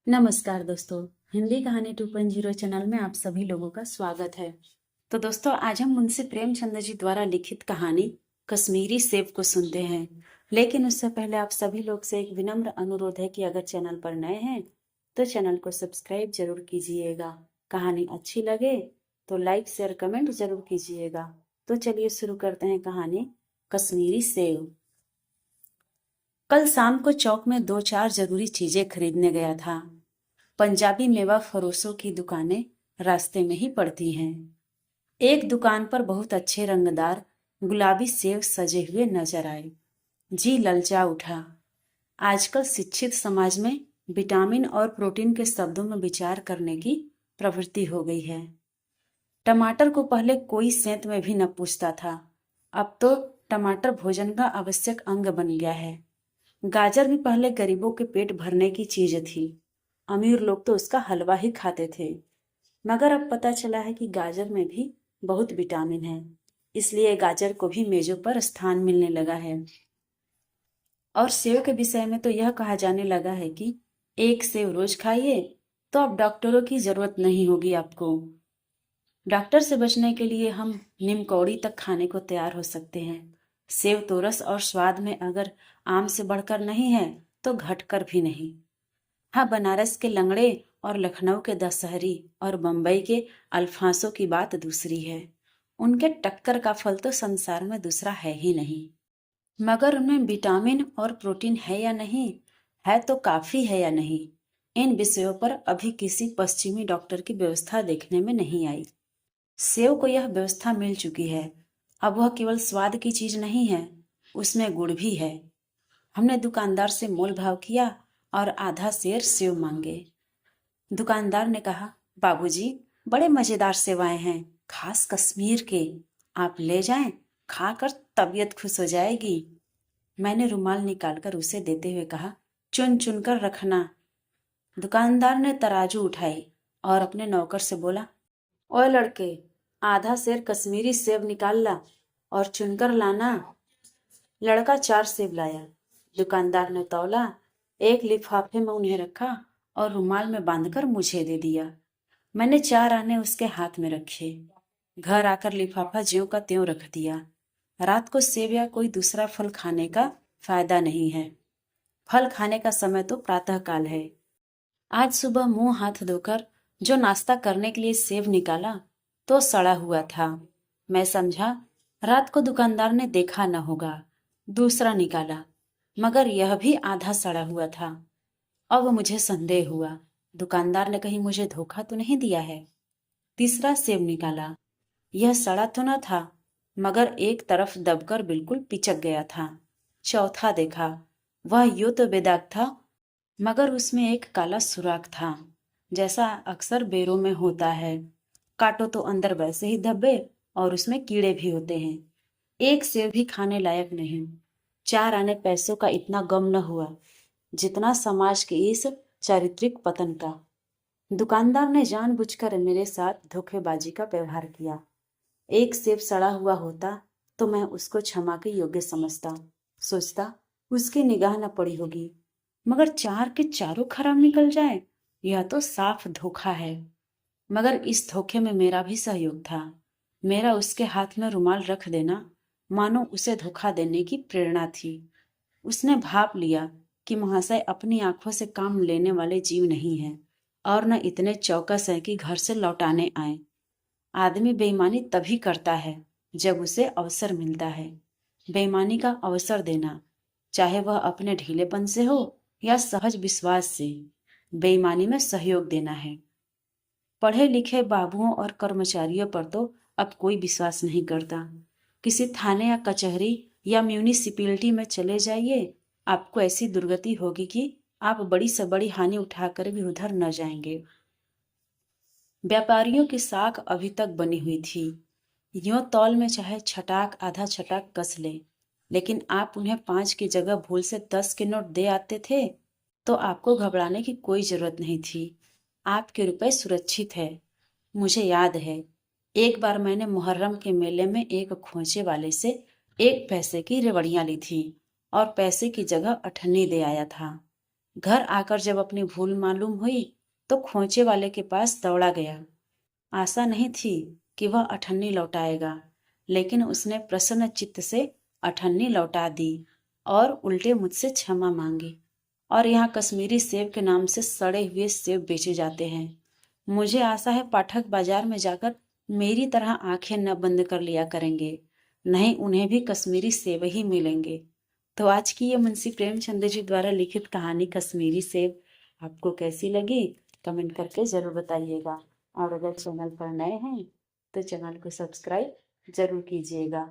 नमस्कार दोस्तों, हिंदी कहानी 2.0 चैनल में आप सभी लोगों का स्वागत है। तो दोस्तों, आज हम मुंशी प्रेमचंद जी द्वारा लिखित कहानी कश्मीरी सेब को सुनते हैं। लेकिन उससे पहले आप सभी लोग से एक विनम्र अनुरोध है कि अगर चैनल पर नए हैं तो चैनल को सब्सक्राइब जरूर कीजिएगा। कहानी अच्छी लगे तो लाइक शेयर कमेंट जरूर कीजिएगा। तो चलिए शुरू करते हैं कहानी कश्मीरी सेब। कल शाम को चौक में 2-4 जरूरी चीजें खरीदने गया था। पंजाबी मेवा फरोशों की दुकानें रास्ते में ही पड़ती हैं। एक दुकान पर बहुत अच्छे रंगदार गुलाबी सेब सजे हुए नजर आए। जी ललचा उठा। आजकल शिक्षित समाज में विटामिन और प्रोटीन के शब्दों में विचार करने की प्रवृत्ति हो गई है। टमाटर को पहले कोई सेंत में भी न पूछता था, अब तो टमाटर भोजन का आवश्यक अंग बन गया है। गाजर भी पहले गरीबों के पेट भरने की चीज थी, अमीर लोग तो उसका हलवा ही खाते थे। मगर अब पता चला है कि गाजर में भी बहुत विटामिन है, इसलिए गाजर को भी मेजों पर स्थान मिलने लगा है। और सेव के विषय में तो यह कहा जाने लगा है कि एक सेव रोज खाइए तो अब डॉक्टरों की जरूरत नहीं होगी आपको। डॉक्टर से बचने के लिए हम नीम तक खाने को तैयार हो सकते हैं। सेव तो रस और स्वाद में अगर आम से बढ़कर नहीं है तो घटकर भी नहीं। हाँ, बनारस के लंगड़े और लखनऊ के दशहरी और बंबई के अल्फांसों की बात दूसरी है। उनके टक्कर का फल तो संसार में दूसरा है ही नहीं। मगर उनमें विटामिन और प्रोटीन है या नहीं, है तो काफी है या नहीं, इन विषयों पर अभी किसी पश्चिमी डॉक्टर की व्यवस्था देखने में नहीं आई। सेव को यह व्यवस्था मिल चुकी है। अब वह केवल स्वाद की चीज नहीं है, उसमें गुण भी है। हमने दुकानदार से मोल भाव किया और आधा सेर सेव मांगे। दुकानदार ने कहा, बाबूजी, बड़े मजेदार सेवाएं हैं, खास कश्मीर के, आप ले जाएं, खाकर तबीयत खुश हो जाएगी। मैंने रुमाल निकालकर उसे देते हुए कहा, चुन चुन कर रखना। दुकानदार ने तराजू उठाई और अपने नौकर से बोला, ओए लड़के, आधा सेर कश्मीरी सेब निकाल ला और चुनकर लाना। लड़का 4 सेब लाया। दुकानदार ने तौला, एक लिफाफे में उन्हें रखा और रुमाल में बांधकर मुझे दे दिया। मैंने 4 आने उसके हाथ में रखे। घर आकर लिफाफा ज्यों का त्यों रख दिया। रात को सेब या कोई दूसरा फल खाने का फायदा नहीं है। फल खाने का समय तो प्रातः काल है। आज सुबह मुंह हाथ धोकर जो नाश्ता करने के लिए सेब निकाला तो सड़ा हुआ था। मैं समझा रात को दुकानदार ने देखा न होगा। दूसरा निकाला, मगर यह भी आधा सड़ा हुआ था। अब मुझे संदेह हुआ, दुकानदार ने कहीं मुझे धोखा तो नहीं दिया है। तीसरा सेब निकाला, यह सड़ा तो न था, मगर एक तरफ दबकर बिल्कुल पिचक गया था। चौथा देखा, वह यूं तो बेदाग था, मगर उसमें एक काला सुराख था, जैसा अक्सर बेरों में होता है। काटो तो अंदर वैसे ही धब्बे और उसमें कीड़े भी होते हैं। एक सेब भी खाने लायक नहीं। 4 आने पैसों का इतना गम न हुआ जितना समाज के इस चारित्रिक पतन का। दुकानदार ने जानबूझकर मेरे साथ धोखेबाजी का व्यवहार किया। एक सेब सड़ा हुआ होता तो मैं उसको क्षमा के योग्य समझता, सोचता उसकी निगाह न पड़ी होगी, मगर 4 के चारों खराब निकल जाए, यह तो साफ धोखा है। मगर इस धोखे में मेरा भी सहयोग था। मेरा उसके हाथ में रुमाल रख देना मानो उसे धोखा देने की प्रेरणा थी। उसने भाप लिया कि महाशय अपनी आंखों से काम लेने वाले जीव नहीं है और न इतने चौकस है कि घर से लौटाने आए। आदमी बेईमानी तभी करता है जब उसे अवसर मिलता है। बेईमानी का अवसर देना, चाहे वह अपने ढीलेपन से हो या सहज विश्वास से, बेईमानी में सहयोग देना है। पढ़े लिखे बाबुओं और कर्मचारियों पर तो अब कोई विश्वास नहीं करता। किसी थाने या कचहरी या म्यूनिसिपैलिटी में चले जाइए, आपको ऐसी दुर्गति होगी कि आप बड़ी से बड़ी हानि उठाकर भी उधर न जाएंगे। व्यापारियों की साख अभी तक बनी हुई थी। यों तौल में चाहे छटाक आधा छटाक कस ले, लेकिन आप उन्हें 5 की जगह भूल से 10 के नोट दे आते थे तो आपको घबराने की कोई जरूरत नहीं थी। आपके रुपए सुरक्षित है। मुझे याद है, एक बार मैंने मुहर्रम के मेले में एक खोचे वाले से 1 पैसे की रेवड़ियां ली थी और पैसे की जगह अठन्नी दे आया था। घर आकर जब अपनी भूल मालूम हुई तो खोंचे वाले के पास दौड़ा गया। आशा नहीं थी कि वह अठन्नी लौटाएगा, लेकिन उसने प्रसन्न चित्त से अठन्नी लौटा दी और उल्टे मुझसे क्षमा मांगी। और यहाँ कश्मीरी सेब के नाम से सड़े हुए सेब बेचे जाते हैं। मुझे आशा है पाठक बाजार में जाकर मेरी तरह आंखें न बंद कर लिया करेंगे, नहीं उन्हें भी कश्मीरी सेब ही मिलेंगे। तो आज की ये मुंशी प्रेमचंद जी द्वारा लिखित कहानी कश्मीरी सेब आपको कैसी लगी, कमेंट करके ज़रूर बताइएगा। और अगर चैनल पर नए हैं तो चैनल को सब्सक्राइब जरूर कीजिएगा।